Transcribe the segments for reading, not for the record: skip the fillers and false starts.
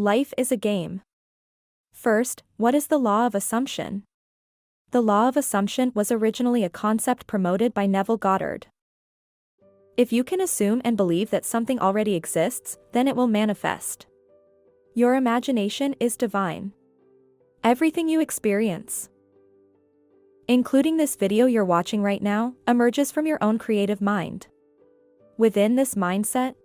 Life is a game. First, what is the law of assumption? The law of assumption was originally a concept promoted by Neville Goddard. If you can assume and believe that something already exists, then it will manifest. Your imagination is divine. Everything you experience, including this video you're watching right now, emerges from your own creative mind. Within this mindset,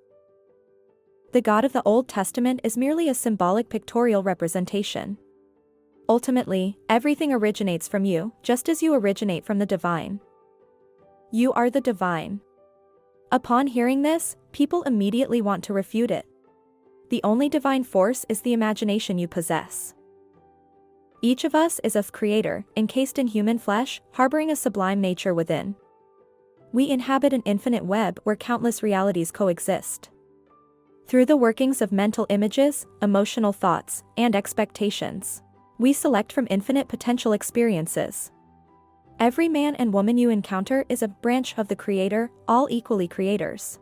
the God of the Old Testament is merely a symbolic pictorial representation. Ultimately, everything originates from you, just as you originate from the divine. You are the divine. Upon hearing this, people immediately want to refute it. The only divine force is the imagination you possess. Each of us is a creator, encased in human flesh, harboring a sublime nature within. We inhabit an infinite web where countless realities coexist. Through the workings of mental images, emotional thoughts, and expectations, we select from infinite potential experiences. Every man and woman you encounter is a branch of the Creator, all equally creators.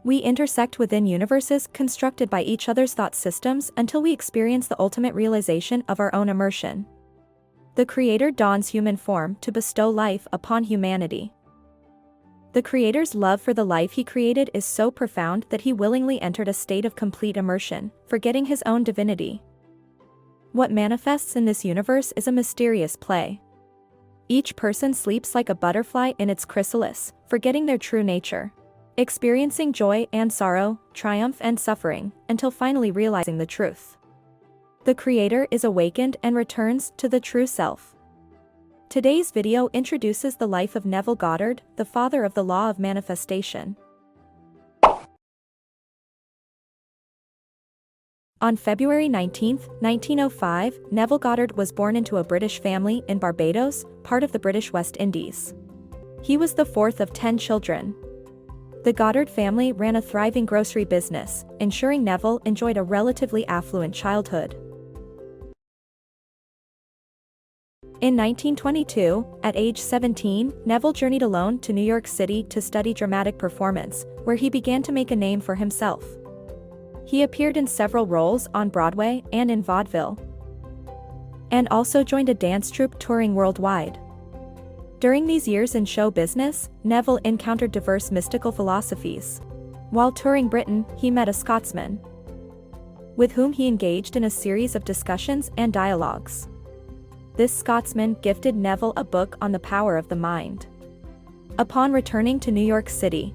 We intersect within universes constructed by each other's thought systems until we experience the ultimate realization of our own immersion. The Creator dons human form to bestow life upon humanity. The Creator's love for the life He created is so profound that He willingly entered a state of complete immersion, forgetting His own divinity. What manifests in this universe is a mysterious play. Each person sleeps like a butterfly in its chrysalis, forgetting their true nature, experiencing joy and sorrow, triumph and suffering, until finally realizing the truth. The Creator is awakened and returns to the true self. Today's video introduces the life of Neville Goddard, the father of the law of manifestation. On February 19, 1905, Neville Goddard was born into a British family in Barbados, part of the British West Indies. He was the fourth of 10 children. The Goddard family ran a thriving grocery business, ensuring Neville enjoyed a relatively affluent childhood. In 1922, at age 17, Neville journeyed alone to New York City to study dramatic performance, where he began to make a name for himself. He appeared in several roles on Broadway and in vaudeville, and also joined a dance troupe touring worldwide. During these years in show business, Neville encountered diverse mystical philosophies. While touring Britain, he met a Scotsman, with whom he engaged in a series of discussions and dialogues. This Scotsman gifted Neville a book on the power of the mind. Upon returning to New York City,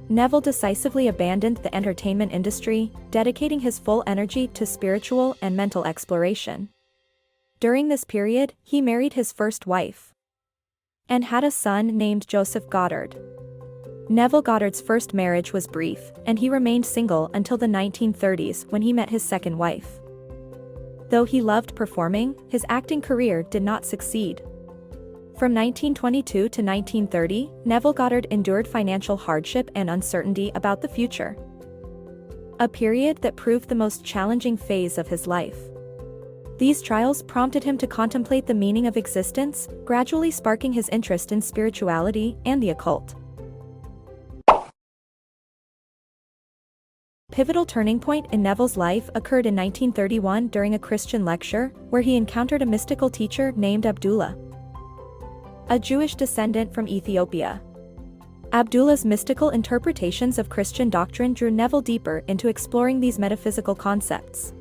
Neville decisively abandoned the entertainment industry, dedicating his full energy to spiritual and mental exploration. During this period, he married his first wife and had a son named Joseph Goddard. Neville Goddard's first marriage was brief, and he remained single until the 1930s when he met his second wife. Though he loved performing, his acting career did not succeed. From 1922 to 1930, Neville Goddard endured financial hardship and uncertainty about the future, a period that proved the most challenging phase of his life. These trials prompted him to contemplate the meaning of existence, gradually sparking his interest in spirituality and the occult. Pivotal turning point in Neville's life occurred in 1931 during a Christian lecture, where he encountered a mystical teacher named Abdullah, a Jewish descendant from Ethiopia. Abdullah's mystical interpretations of Christian doctrine drew Neville deeper into exploring these metaphysical concepts.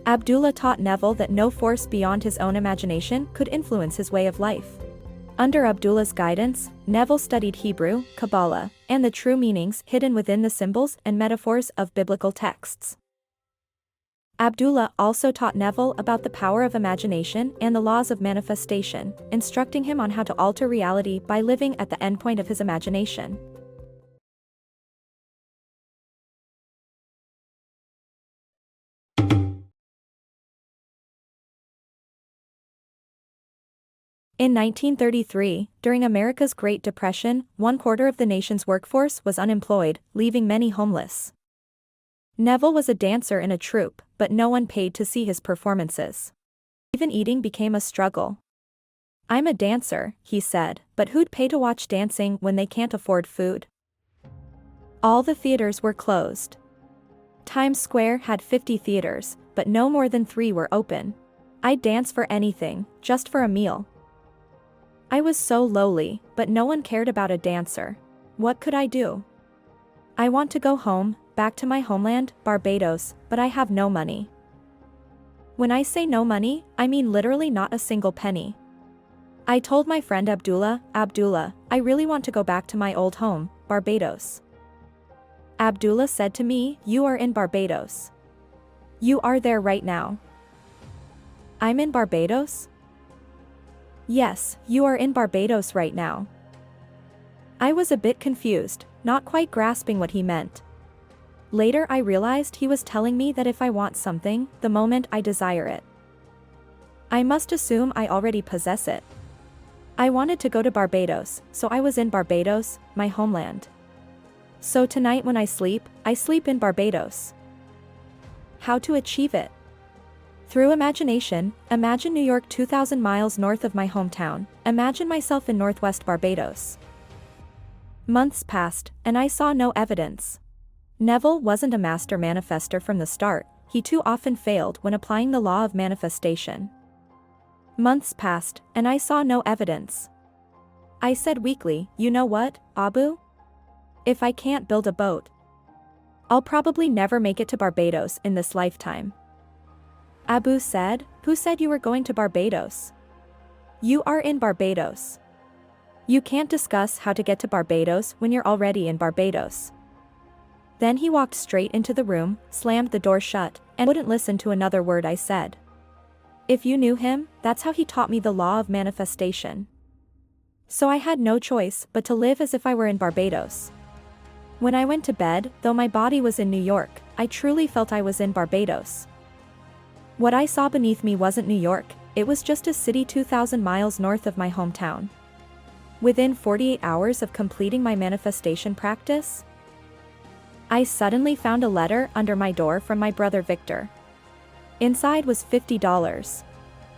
Abdullah taught Neville that no force beyond his own imagination could influence his way of life. Under Abdullah's guidance, Neville studied Hebrew, Kabbalah, and the true meanings hidden within the symbols and metaphors of biblical texts. Abdullah also taught Neville about the power of imagination and the laws of manifestation, instructing him on how to alter reality by living at the endpoint of his imagination. In 1933, during America's Great Depression, 1/4 of the nation's workforce was unemployed, leaving many homeless. Neville was a dancer in a troupe, but no one paid to see his performances. Even eating became a struggle. "I'm a dancer," he said, "but who'd pay to watch dancing when they can't afford food?" All the theaters were closed. Times Square had 50 theaters, but no more than 3 were open. I'd dance for anything, just for a meal. I was so lowly, but no one cared about a dancer. What could I do? I want to go home, back to my homeland, Barbados, but I have no money. When I say no money, I mean literally not a single penny. I told my friend Abdullah, I really want to go back to my old home, Barbados. Abdullah said to me, you are in Barbados. You are there right now. I'm in Barbados? Yes, you are in Barbados right now. I was a bit confused, not quite grasping what he meant. Later I realized he was telling me that if I want something, the moment I desire it, I must assume I already possess it. I wanted to go to Barbados, so I was in Barbados, my homeland. So tonight when I sleep in Barbados. How to achieve it? Through imagination. Imagine New York 2,000 miles north of my hometown. Imagine myself in Northwest Barbados. Months passed, and I saw no evidence. Neville wasn't a master manifester from the start, he too often failed when applying the law of manifestation. Months passed, and I saw no evidence. I said weakly, you know what, Abu? If I can't build a boat, I'll probably never make it to Barbados in this lifetime. Abu said, who said you were going to Barbados? You are in Barbados. You can't discuss how to get to Barbados when you're already in Barbados. Then he walked straight into the room, slammed the door shut, and wouldn't listen to another word I said. If you knew him, that's how he taught me the law of manifestation. So I had no choice but to live as if I were in Barbados. When I went to bed, though my body was in New York, I truly felt I was in Barbados. What I saw beneath me wasn't New York, it was just a city 2,000 miles north of my hometown. Within 48 hours of completing my manifestation practice, I suddenly found a letter under my door from my brother Victor. Inside was $50.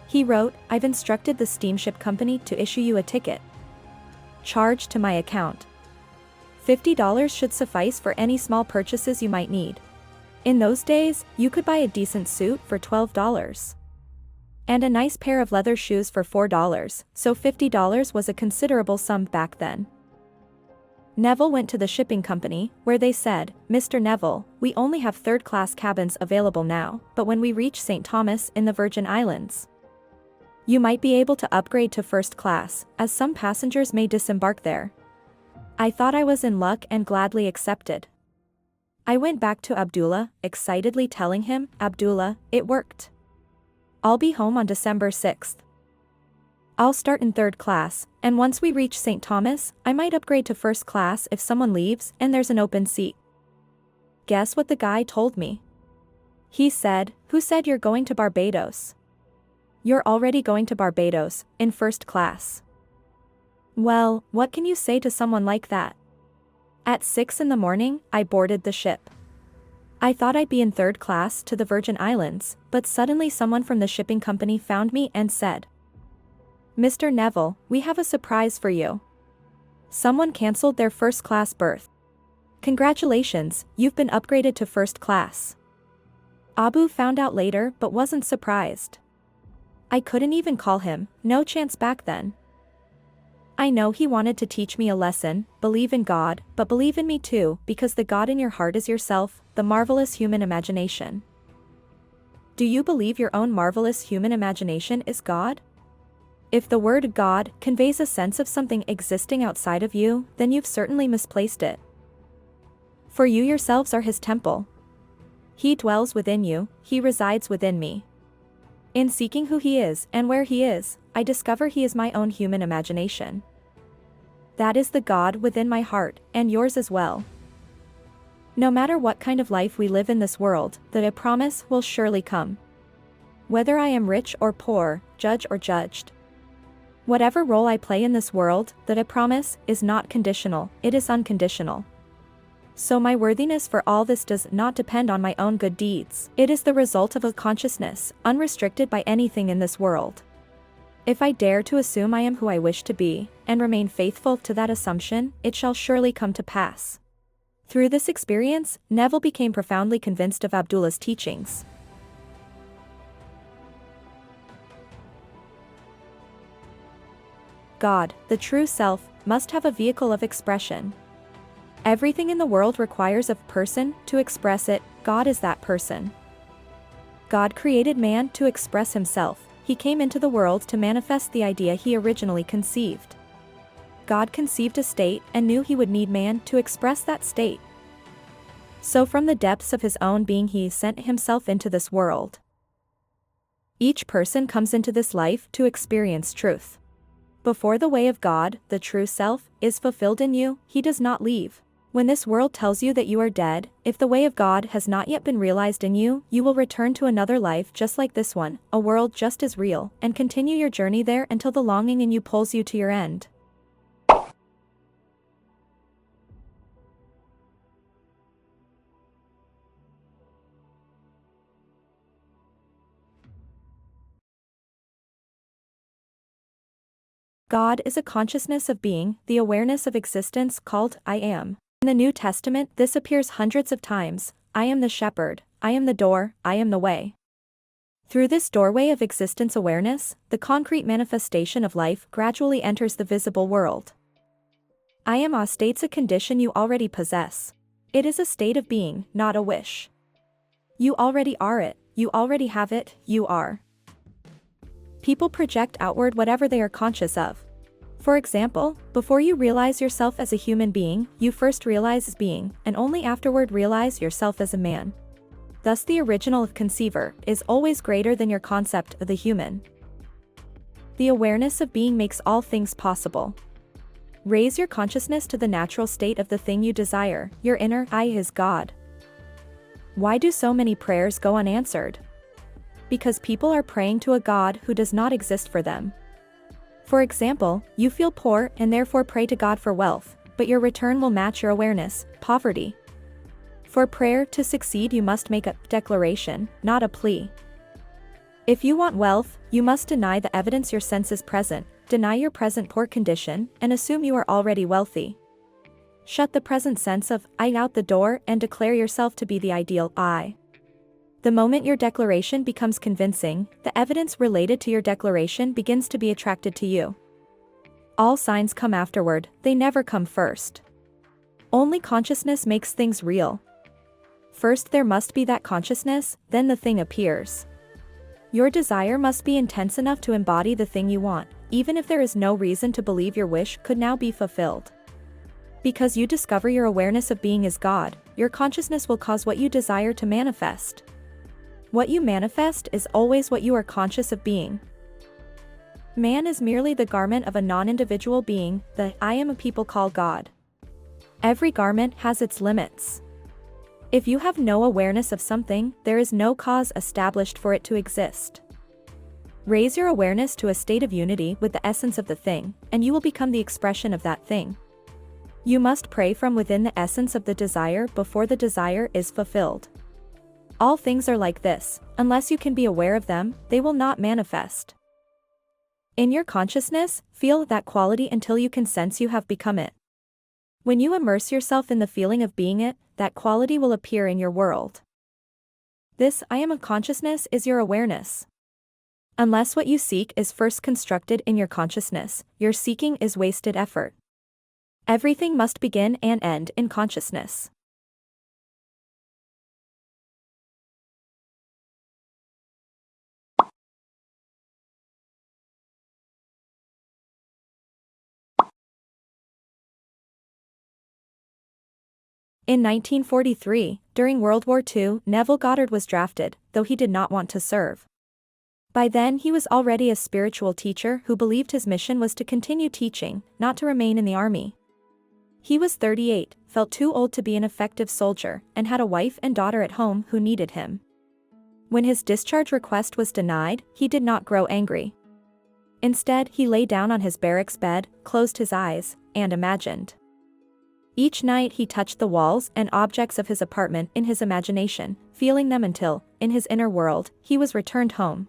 He wrote, I've instructed the steamship company to issue you a ticket. Charged to my account. $50 should suffice for any small purchases you might need. In those days, you could buy a decent suit for $12. And a nice pair of leather shoes for $4, so $50 was a considerable sum back then. Neville went to the shipping company, where they said, Mr. Neville, we only have third-class cabins available now, but when we reach St. Thomas in the Virgin Islands, you might be able to upgrade to first class, as some passengers may disembark there. I thought I was in luck and gladly accepted. I went back to Abdullah, excitedly telling him, Abdullah, it worked. I'll be home on December 6th. I'll start in third class, and once we reach St. Thomas, I might upgrade to first class if someone leaves and there's an open seat. Guess what the guy told me? He said, who said you're going to Barbados? You're already going to Barbados, in first class. Well, what can you say to someone like that? At 6 in the morning, I boarded the ship. I thought I'd be in third class to the Virgin Islands, but suddenly someone from the shipping company found me and said, Mr. Neville, we have a surprise for you. Someone canceled their first-class berth. Congratulations, you've been upgraded to first class. Abu found out later but wasn't surprised. I couldn't even call him, no chance back then. I know he wanted to teach me a lesson, believe in God, but believe in me too, because the God in your heart is yourself, the marvelous human imagination. Do you believe your own marvelous human imagination is God? If the word God conveys a sense of something existing outside of you, then you've certainly misplaced it. For you yourselves are his temple. He dwells within you, he resides within me. In seeking who he is and where he is, I discover he is my own human imagination. That is the God within my heart, and yours as well. No matter what kind of life we live in this world, the promise will surely come. Whether I am rich or poor, judge or judged. Whatever role I play in this world, the promise is not conditional, it is unconditional. So my worthiness for all this does not depend on my own good deeds, it is the result of a consciousness, unrestricted by anything in this world. If I dare to assume I am who I wish to be, and remain faithful to that assumption, it shall surely come to pass. Through this experience, Neville became profoundly convinced of Abdullah's teachings. God, the true self, must have a vehicle of expression. Everything in the world requires a person to express it. God is that person. God created man to express himself. He came into the world to manifest the idea he originally conceived. God conceived a state and knew he would need man to express that state. So from the depths of his own being he sent himself into this world. Each person comes into this life to experience truth. Before the way of God, the true self, is fulfilled in you, he does not leave. When this world tells you that you are dead, if the way of God has not yet been realized in you, you will return to another life just like this one, a world just as real, and continue your journey there until the longing in you pulls you to your end. God is a consciousness of being, the awareness of existence called I am. In the New Testament, this appears hundreds of times. I am the shepherd, I am the door, I am the way. Through this doorway of existence awareness, the concrete manifestation of life gradually enters the visible world. I am states a condition you already possess. It is a state of being, not a wish. You already are it, you already have it, you are. People project outward whatever they are conscious of. For example, before you realize yourself as a human being, you first realize as being, and only afterward realize yourself as a man. Thus the original of conceiver is always greater than your concept of the human. The awareness of being makes all things possible. Raise your consciousness to the natural state of the thing you desire. Your inner I is God. Why do so many prayers go unanswered? Because people are praying to a God who does not exist for them. For example, you feel poor and therefore pray to God for wealth, but your return will match your awareness, poverty. For prayer to succeed you must make a declaration, not a plea. If you want wealth, you must deny the evidence your sense is present, deny your present poor condition, and assume you are already wealthy. Shut the present sense of I out the door and declare yourself to be the ideal I. The moment your declaration becomes convincing, the evidence related to your declaration begins to be attracted to you. All signs come afterward, they never come first. Only consciousness makes things real. First there must be that consciousness, then the thing appears. Your desire must be intense enough to embody the thing you want, even if there is no reason to believe your wish could now be fulfilled. Because you discover your awareness of being is God, your consciousness will cause what you desire to manifest. What you manifest is always what you are conscious of being. Man is merely the garment of a non-individual being, the I am a people call God. Every garment has its limits. If you have no awareness of something, there is no cause established for it to exist. Raise your awareness to a state of unity with the essence of the thing, and you will become the expression of that thing. You must pray from within the essence of the desire before the desire is fulfilled. All things are like this, unless you can be aware of them, they will not manifest. In your consciousness, feel that quality until you can sense you have become it. When you immerse yourself in the feeling of being it, that quality will appear in your world. This I am of consciousness is your awareness. Unless what you seek is first constructed in your consciousness, your seeking is wasted effort. Everything must begin and end in consciousness. In 1943, during World War II, Neville Goddard was drafted, though he did not want to serve. By then he was already a spiritual teacher who believed his mission was to continue teaching, not to remain in the army. He was 38, felt too old to be an effective soldier, and had a wife and daughter at home who needed him. When his discharge request was denied, he did not grow angry. Instead, he lay down on his barracks bed, closed his eyes, and imagined. Each night he touched the walls and objects of his apartment in his imagination, feeling them until, in his inner world, he was returned home.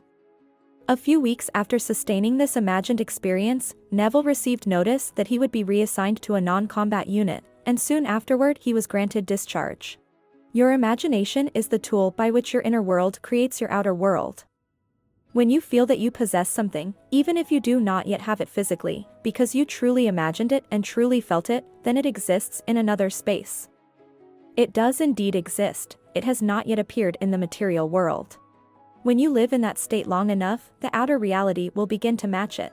A few weeks after sustaining this imagined experience, Neville received notice that he would be reassigned to a non-combat unit, and soon afterward he was granted discharge. Your imagination is the tool by which your inner world creates your outer world. When you feel that you possess something, even if you do not yet have it physically, because you truly imagined it and truly felt it, then it exists in another space. It does indeed exist, it has not yet appeared in the material world. When you live in that state long enough, the outer reality will begin to match it.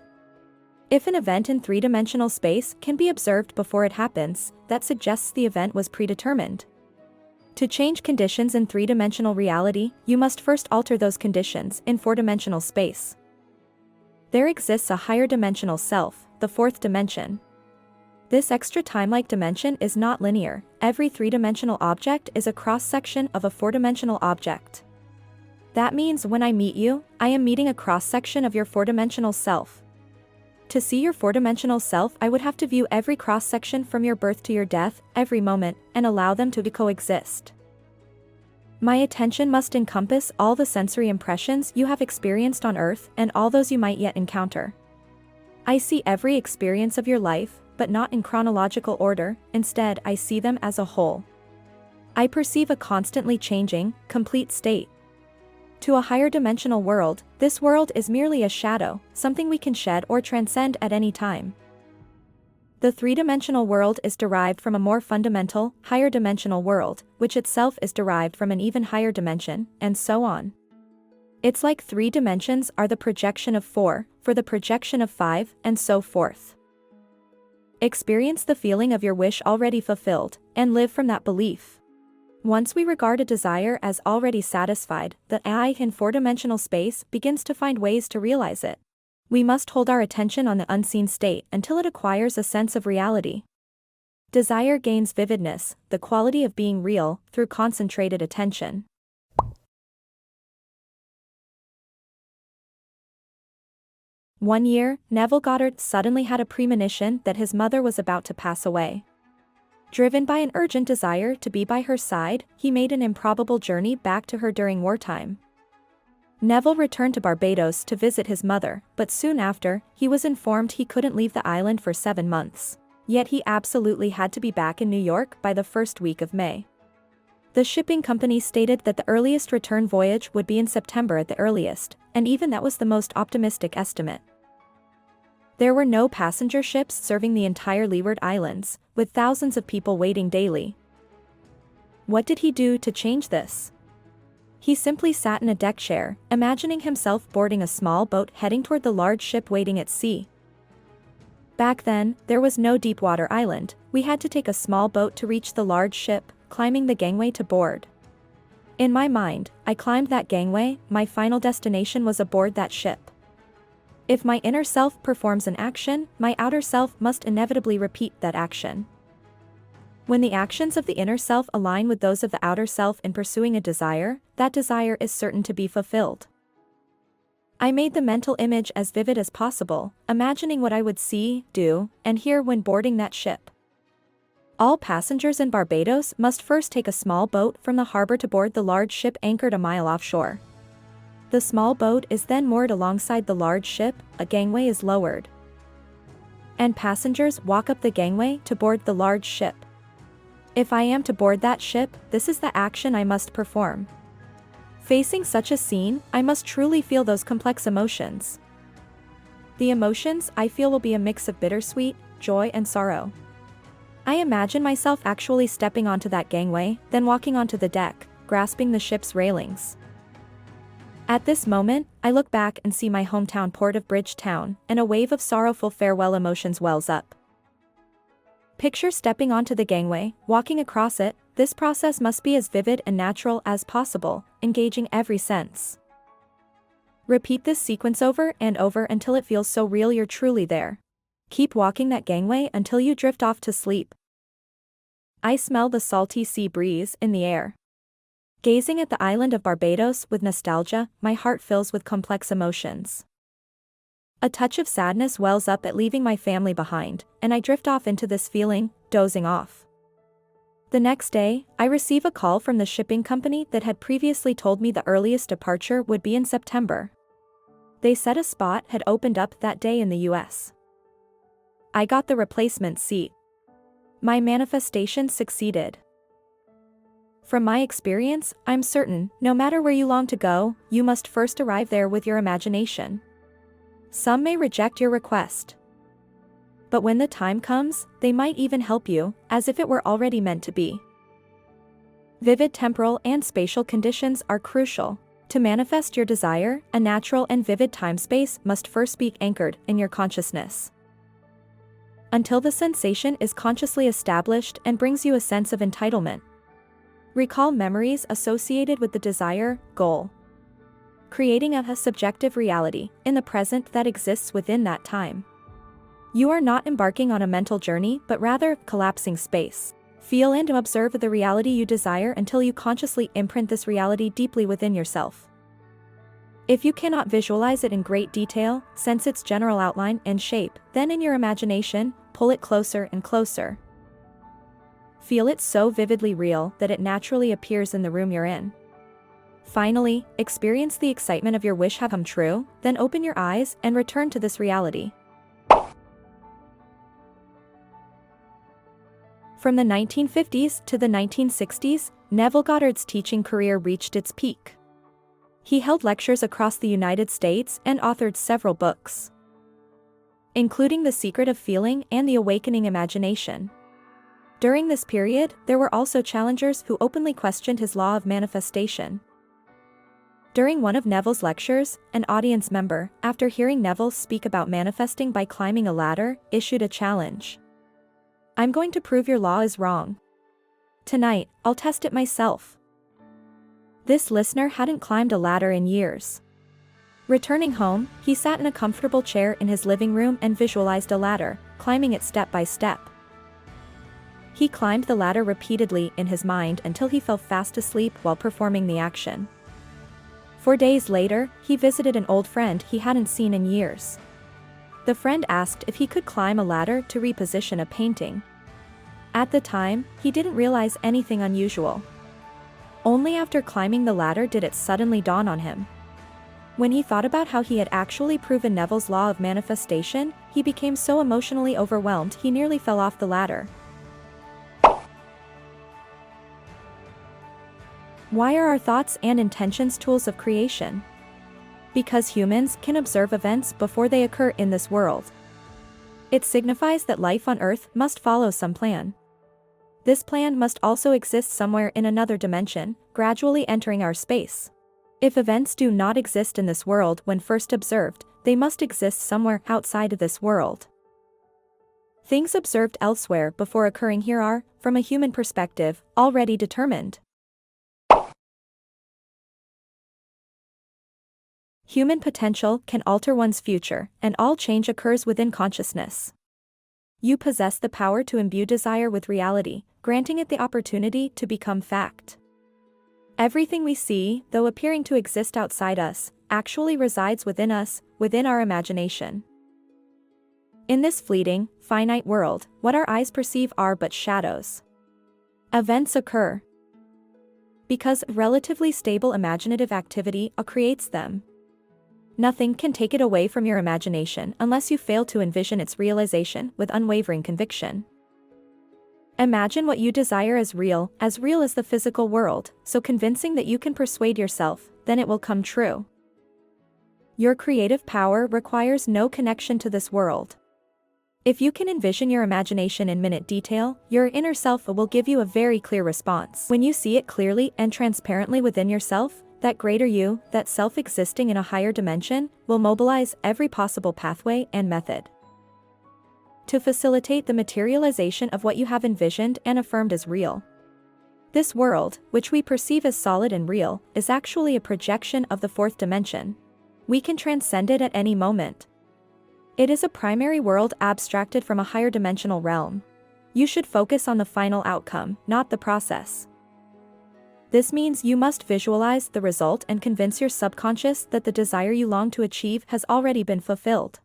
If an event in three-dimensional space can be observed before it happens, that suggests the event was predetermined. To change conditions in three-dimensional reality, you must first alter those conditions in four-dimensional space. There exists a higher dimensional self, the fourth dimension. This extra time-like dimension is not linear. Every three-dimensional object is a cross-section of a four-dimensional object. That means when I meet you, I am meeting a cross-section of your four-dimensional self. To see your four-dimensional self, I would have to view every cross-section from your birth to your death, every moment, and allow them to coexist. My attention must encompass all the sensory impressions you have experienced on Earth and all those you might yet encounter. I see every experience of your life, but not in chronological order, instead I see them as a whole. I perceive a constantly changing, complete state. To a higher dimensional world, this world is merely a shadow, something we can shed or transcend at any time. The three-dimensional world is derived from a more fundamental, higher dimensional world, which itself is derived from an even higher dimension, and so on. It's like 3 dimensions are the projection of 4, for the projection of 5, and so forth. Experience the feeling of your wish already fulfilled, and live from that belief. Once we regard a desire as already satisfied, the I in four-dimensional space begins to find ways to realize it. We must hold our attention on the unseen state until it acquires a sense of reality. Desire gains vividness, the quality of being real, through concentrated attention. One year, Neville Goddard suddenly had a premonition that his mother was about to pass away. Driven by an urgent desire to be by her side, he made an improbable journey back to her during wartime. Neville returned to Barbados to visit his mother, but soon after, he was informed he couldn't leave the island for 7 months. Yet he absolutely had to be back in New York by the first week of May. The shipping company stated that the earliest return voyage would be in September at the earliest, and even that was the most optimistic estimate. There were no passenger ships serving the entire Leeward Islands, with thousands of people waiting daily. What did he do to change this? He simply sat in a deck chair, imagining himself boarding a small boat heading toward the large ship waiting at sea. Back then, there was no Deepwater Island. We had to take a small boat to reach the large ship, climbing the gangway to board. In my mind, I climbed that gangway. My final destination was aboard that ship. If my inner self performs an action, my outer self must inevitably repeat that action. When the actions of the inner self align with those of the outer self in pursuing a desire, that desire is certain to be fulfilled. I made the mental image as vivid as possible, imagining what I would see, do, and hear when boarding that ship. All passengers in Barbados must first take a small boat from the harbor to board the large ship anchored a mile offshore. The small boat is then moored alongside the large ship, a gangway is lowered. And passengers walk up the gangway to board the large ship. If I am to board that ship, this is the action I must perform. Facing such a scene, I must truly feel those complex emotions. The emotions I feel will be a mix of bittersweet, joy and sorrow. I imagine myself actually stepping onto that gangway, then walking onto the deck, grasping the ship's railings. At this moment, I look back and see my hometown port of Bridgetown, and a wave of sorrowful farewell emotions wells up. Picture stepping onto the gangway, walking across it. This process must be as vivid and natural as possible, engaging every sense. Repeat this sequence over and over until it feels so real you're truly there. Keep walking that gangway until you drift off to sleep. I smell the salty sea breeze in the air. Gazing at the island of Barbados with nostalgia, my heart fills with complex emotions. A touch of sadness wells up at leaving my family behind, and I drift off into this feeling, dozing off. The next day, I receive a call from the shipping company that had previously told me the earliest departure would be in September. They said a spot had opened up that day in the US. I got the replacement seat. My manifestation succeeded. From my experience, I'm certain, no matter where you long to go, you must first arrive there with your imagination. Some may reject your request. But when the time comes, they might even help you, as if it were already meant to be. Vivid temporal and spatial conditions are crucial. To manifest your desire, a natural and vivid time-space must first be anchored in your consciousness. Until the sensation is consciously established and brings you a sense of entitlement. Recall memories associated with the desire, goal. Creating a subjective reality in the present that exists within that time. You are not embarking on a mental journey but rather collapsing space. Feel and observe the reality you desire until you consciously imprint this reality deeply within yourself. If you cannot visualize it in great detail, sense its general outline and shape, then in your imagination, pull it closer and closer. Feel it so vividly real that it naturally appears in the room you're in. Finally, experience the excitement of your wish have come true, then open your eyes and return to this reality. From the 1950s to the 1960s, Neville Goddard's teaching career reached its peak. He held lectures across the United States and authored several books, including The Secret of Feeling and The Awakening Imagination. During this period, there were also challengers who openly questioned his law of manifestation. During one of Neville's lectures, an audience member, after hearing Neville speak about manifesting by climbing a ladder, issued a challenge. "I'm going to prove your law is wrong. Tonight, I'll test it myself." This listener hadn't climbed a ladder in years. Returning home, he sat in a comfortable chair in his living room and visualized a ladder, climbing it step by step. He climbed the ladder repeatedly in his mind until he fell fast asleep while performing the action. 4 days later, he visited an old friend he hadn't seen in years. The friend asked if he could climb a ladder to reposition a painting. At the time, he didn't realize anything unusual. Only after climbing the ladder did it suddenly dawn on him. When he thought about how he had actually proven Neville's law of manifestation, he became so emotionally overwhelmed he nearly fell off the ladder. Why are our thoughts and intentions tools of creation? Because humans can observe events before they occur in this world. It signifies that life on Earth must follow some plan. This plan must also exist somewhere in another dimension, gradually entering our space. If events do not exist in this world when first observed, they must exist somewhere outside of this world. Things observed elsewhere before occurring here are, from a human perspective, already determined. Human potential can alter one's future, and all change occurs within consciousness. You possess the power to imbue desire with reality, granting it the opportunity to become fact. Everything we see, though appearing to exist outside us, actually resides within us, within our imagination. In this fleeting, finite world, what our eyes perceive are but shadows. Events occur because relatively stable imaginative activity creates them. Nothing can take it away from your imagination unless you fail to envision its realization with unwavering conviction. Imagine what you desire as real as the physical world, so convincing that you can persuade yourself, then it will come true. Your creative power requires no connection to this world. If you can envision your imagination in minute detail, your inner self will give you a very clear response. When you see it clearly and transparently within yourself, that greater you, that self existing in a higher dimension, will mobilize every possible pathway and method to facilitate the materialization of what you have envisioned and affirmed as real. This world, which we perceive as solid and real, is actually a projection of the fourth dimension. We can transcend it at any moment. It is a primary world abstracted from a higher dimensional realm. You should focus on the final outcome, not the process. This means you must visualize the result and convince your subconscious that the desire you long to achieve has already been fulfilled.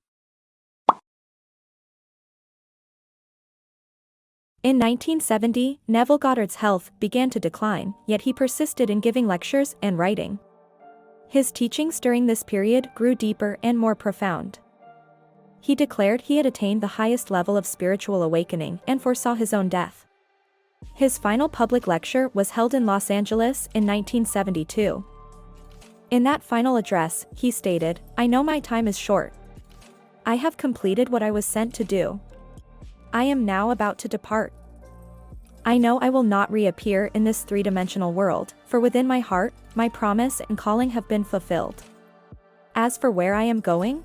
In 1970, Neville Goddard's health began to decline, yet he persisted in giving lectures and writing. His teachings during this period grew deeper and more profound. He declared he had attained the highest level of spiritual awakening and foresaw his own death. His final public lecture was held in Los Angeles in 1972. In that final address, he stated, "I know my time is short. I have completed what I was sent to do. I am now about to depart. I know I will not reappear in this three-dimensional world, for within my heart, my promise and calling have been fulfilled. As for where I am going,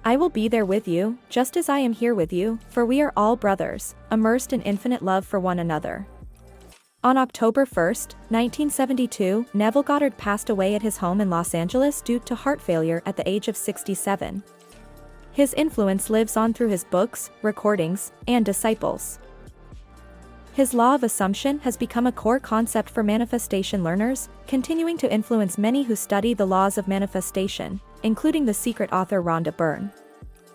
I will be there with you, just as I am here with you, for we are all brothers, immersed in infinite love for one another." On October 1, 1972, Neville Goddard passed away at his home in Los Angeles due to heart failure at the age of 67. His influence lives on through his books, recordings, and disciples. His law of assumption has become a core concept for manifestation learners, continuing to influence many who study the laws of manifestation, including the secret author Rhonda Byrne.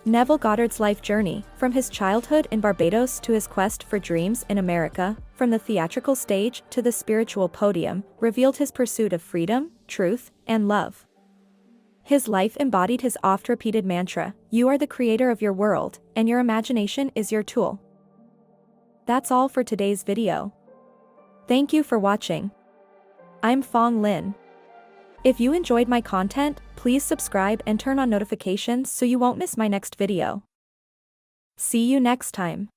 Neville Goddard's life journey, from his childhood in Barbados to his quest for dreams in America, from the theatrical stage to the spiritual podium, revealed his pursuit of freedom, truth, and love. His life embodied his oft-repeated mantra, "You are the creator of your world, and your imagination is your tool." That's all for today's video. Thank you for watching. I'm Fong Lin. If you enjoyed my content, please subscribe and turn on notifications so you won't miss my next video. See you next time.